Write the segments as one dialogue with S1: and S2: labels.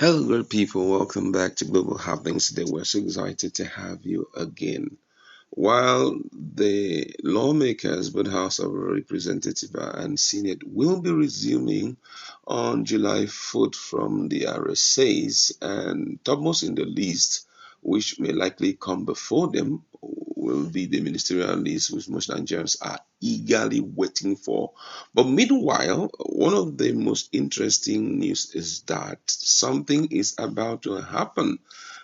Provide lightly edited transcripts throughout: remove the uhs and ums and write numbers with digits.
S1: Hello, good people. Welcome back to Global Happenings. Today, we're so excited to have you again. While the lawmakers, both House of Representatives and Senate, will be resuming on July 4th from the RSAs, and topmost in the list, which may likely come before them, will be the ministerial list, which most Nigerians are eagerly waiting for. But meanwhile, one of the most interesting news is that something is about to happen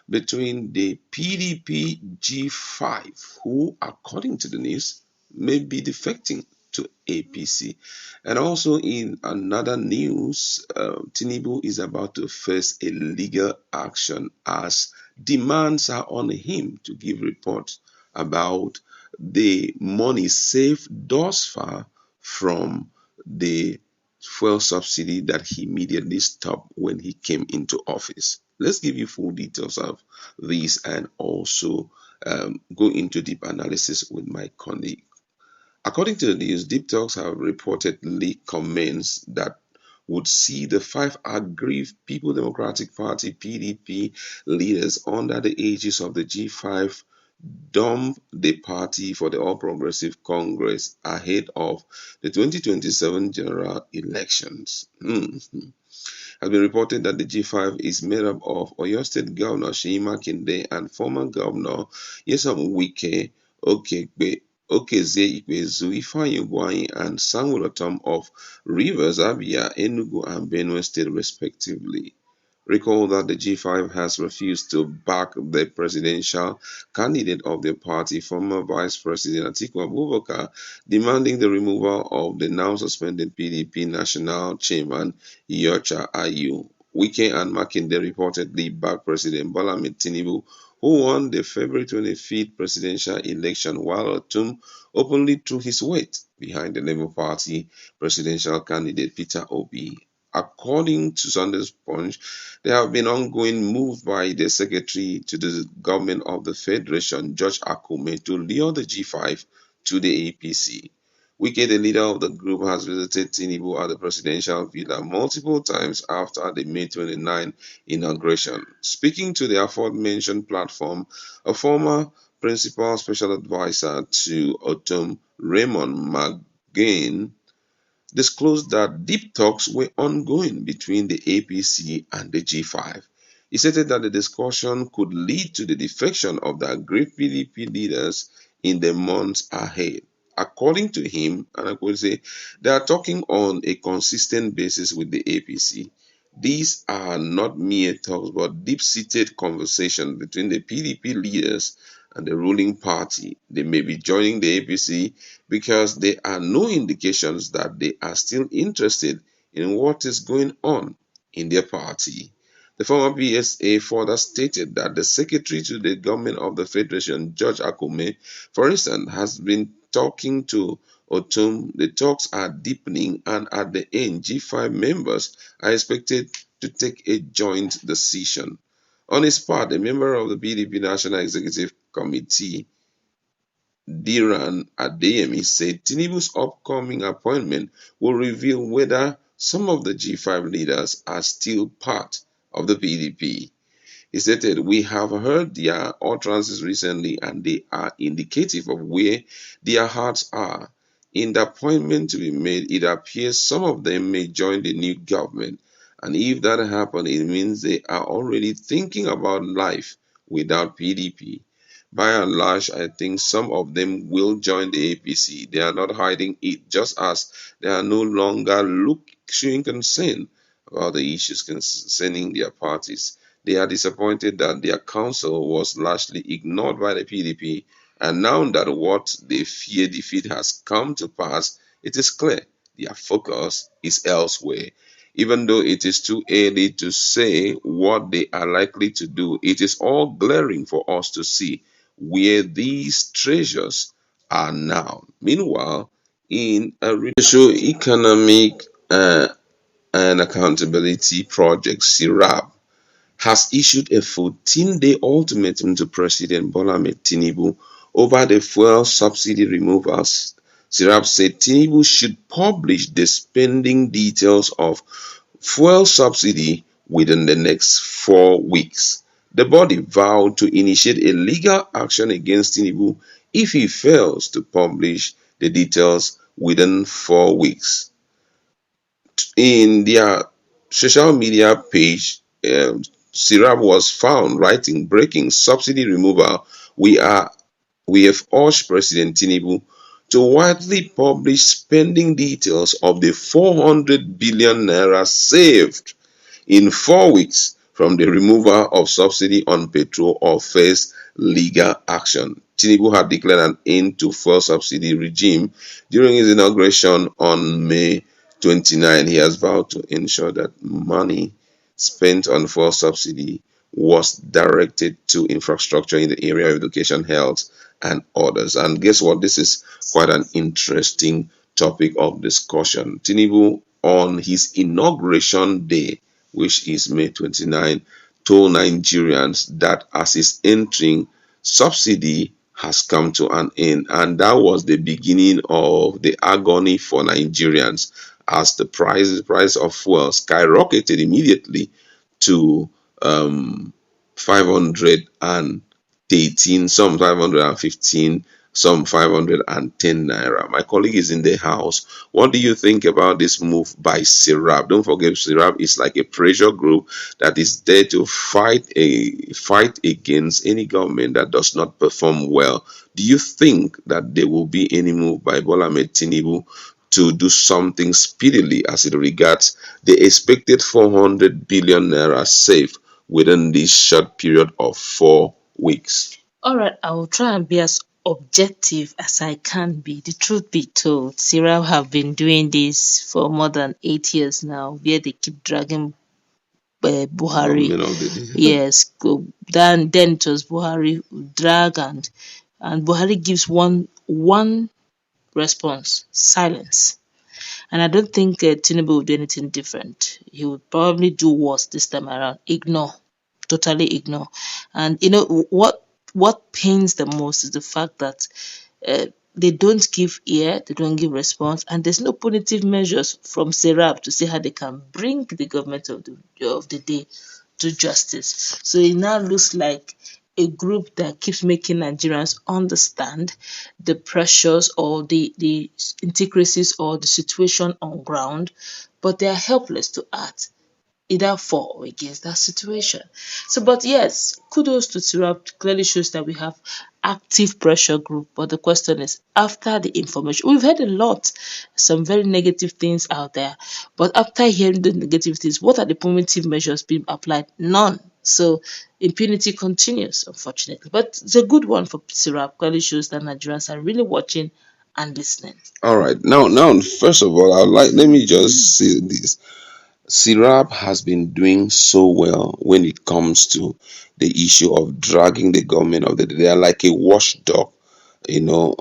S1: between the PDP G5, who, according to the news, may be defecting to APC. And also, in another news, Tinubu is about to face a legal action as demands are on him to give reports about the money saved thus far from the fuel subsidy that he immediately stopped when he came into office. Let's give you full details of this and also go into deep analysis with my colleague. According to the news, deep talks have reportedly commenced that would see the five aggrieved People Democratic Party (PDP) leaders under the aegis of the G5 dump the party for the All Progressive Congress ahead of the 2027 general elections. Has been reported that the G5 is made up of Oyo State Governor Seyi Makinde and former Governor Nyesom Wike, Okezie Ikpeazu, Ifeanyi Ugwuanyi, and Samuel Otom of Rivers, Abia, Enugu, and Benue State, respectively. Recall that the G5 has refused to back the presidential candidate of the party, former Vice President Atiku Abubakar, demanding the removal of the now suspended PDP National Chairman Iyorchia Ayu. Wike and Makinde reportedly backed President Bola Ahmed Tinubu, who won the February 25th presidential election, while Otum openly threw his weight behind the Labour Party presidential candidate Peter Obi. According to Sunday's Punch, there have been ongoing moves by the Secretary to the Government of the Federation, George Akume, to lure the G5 to the APC. Wike, the leader of the group, has visited Tinubu at the presidential villa multiple times after the May 29 inauguration. Speaking to the aforementioned platform, a former principal special advisor to Otom, Raymond McGain, disclosed that deep talks were ongoing between the APC and the G5. He stated that the discussion could lead to the defection of the aggrieved PDP leaders in the months ahead. According to him, and I could say, they are talking on a consistent basis with the APC. These are not mere talks, but deep-seated conversations between the PDP leaders and the ruling party. They may be joining the APC because there are no indications that they are still interested in what is going on in their party. The former PSA further stated that the secretary to the government of the Federation, George Akume, for instance, has been talking to Otum. The talks are deepening, and at the end, G5 members are expected to take a joint decision. On his part, a member of the PDP National Executive Committee, Diran Adeyemi, said Tinubu's upcoming appointment will reveal whether some of the G5 leaders are still part of the PDP. He stated, "We have heard their utterances recently and they are indicative of where their hearts are. In the appointment to be made, it appears some of them may join the new government. And if that happens, it means they are already thinking about life without PDP. By and large, I think some of them will join the APC. They are not hiding it, just as they are no longer showing concern about the issues concerning their parties. They are disappointed that their counsel was largely ignored by the PDP, and now that what they fear defeat has come to pass, it is clear their focus is elsewhere. Even though it is too early to say what they are likely to do, it is all glaring for us to see where these treasures are now. Meanwhile, in a socio-economic and accountability project, SIRAB has issued a 14-day ultimatum to President Bola Ahmed Tinubu over the fuel subsidy removals. SIRAB said Tinubu should publish the spending details of fuel subsidy within the next 4 weeks. The body vowed to initiate a legal action against Tinubu if he fails to publish the details within 4 weeks. In their social media page, Sirab was found writing, breaking subsidy removal. We are we have urged President Tinubu to widely publish spending details of the 400 billion naira saved in 4 weeks from the removal of subsidy on petrol or face legal action. Tinubu had declared an end to fuel subsidy regime during his inauguration on May 29. He has vowed to ensure that money spent on fuel subsidy was directed to infrastructure in the area of education, health, and others. And guess what? This is quite an interesting topic of discussion. Tinubu, on his inauguration day, which is May 29, told Nigerians that as he's entering, subsidy has come to an end. And that was the beginning of the agony for Nigerians as the price of fuel skyrocketed immediately to 513, some 515, some 510 naira. My colleague is in the house. What do you think about this move by Sirab? Don't forget, Sirab is like a pressure group that is there to fight against any government that does not perform well. Do you think that there will be any move by Bola Ahmed Tinubu to do something speedily as it regards the expected 400 billion naira save within this short period of 4 weeks?
S2: All right, I will try and be as objective as I can be. The truth be told, Syria have been doing this for more than 8 years now, where they keep dragging Buhari.
S1: Government of the day.
S2: Yes, then it was Buhari who drag, and Buhari gives one response: silence. And I don't think Tinubu will do anything different. He would probably do worse this time around. Ignore, totally ignore. And you know what pains the most is the fact that they don't give ear, they don't give response, and there's no punitive measures from Serap to see how they can bring the government of the day to justice. So it now looks like a group that keeps making Nigerians understand the pressures or the intricacies or the situation on ground, but they are helpless to act either for or against that situation. So, but yes, kudos to Tirab. Clearly shows that we have active pressure group. But the question is, after the information, we've heard a lot, some very negative things out there. But after hearing the negative things, what are the punitive measures being applied? None. So impunity continues, unfortunately. But it's a good one for Tirab. Clearly shows that Nigerians are really watching and listening.
S1: All right. First of all, let me just say this. Sirab has been doing so well when it comes to the issue of dragging the government of the day. They are like a watchdog, you know,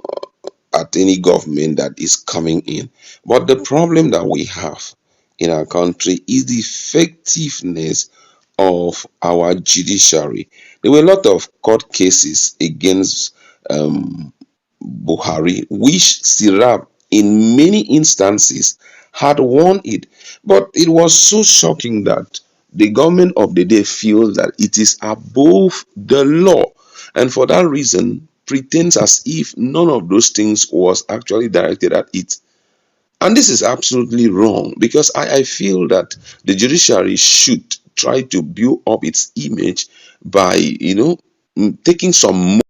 S1: at any government that is coming in. But the problem that we have in our country is the effectiveness of our judiciary. There were a lot of court cases against Buhari, which Sirab in many instances had won it. But it was so shocking that the government of the day feels that it is above the law. And for that reason, pretends as if none of those things was actually directed at it. And this is absolutely wrong because I feel that the judiciary should try to build up its image by, taking some.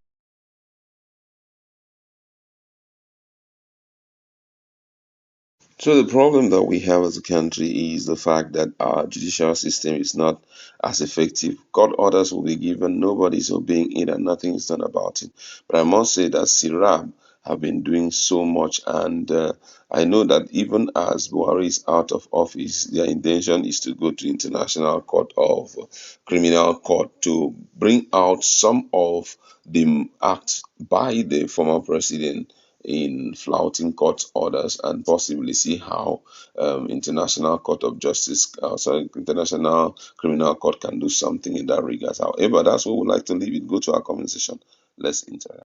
S1: So the problem that we have as a country is the fact that our judicial system is not as effective. Court orders will be given, nobody's obeying it, and nothing is done about it. But I must say that Sirab have been doing so much, and I know that even as Buhari is out of office, their intention is to go to International Court of Criminal Court to bring out some of the acts by the former president in flouting court orders and possibly see how International Court of Justice, International Criminal Court can do something in that regard. However, that's what we would like to leave it. Go to our comment section. Let's interact.